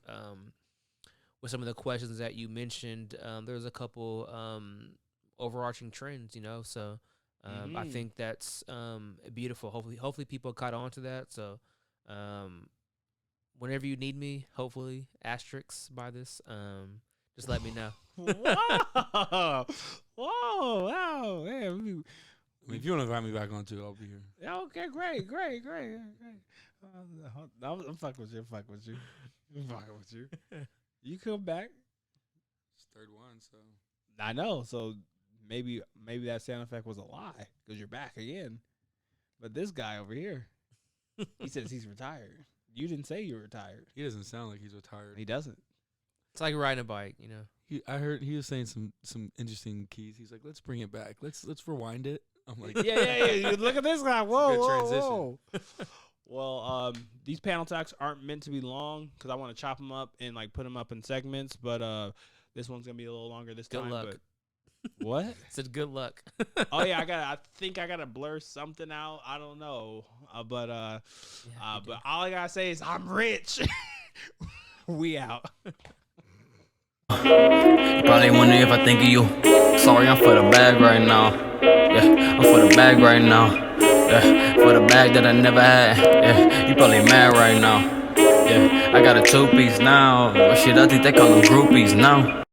with some of the questions that you mentioned, there was a couple overarching trends, so I think that's beautiful. Hopefully people caught on to that. So whenever you need me, hopefully asterisks by this, just let me know. Whoa, wow, man. If you want to invite me back on too, I'll be here. Yeah, okay, great. I'm fucking with you. You come back. It's third one, so I know. So maybe that sound effect was a lie because you're back again. But this guy over here, he says he's retired. You didn't say you were retired. he doesn't sound like he's retired. He doesn't. It's like riding a bike, I heard he was saying some interesting keys. He's like, let's bring it back. Let's rewind it. I'm like, Yeah. Look at this guy. Whoa, Good whoa. Well, these panel talks aren't meant to be long because I want to chop them up and like put them up in segments. But this one's gonna be a little longer this time. Good luck. But what? Said good luck. Oh yeah, I think I gotta blur something out. I don't know. But all I gotta say is I'm rich. We out. Probably wondering if I think of you. Sorry, I'm for the bag right now. Yeah, I'm for the bag right now. Yeah, for the bag that I never had. Yeah, you probably mad right now. Yeah, I got a 2-piece now. Shit, I think they call them groupies now.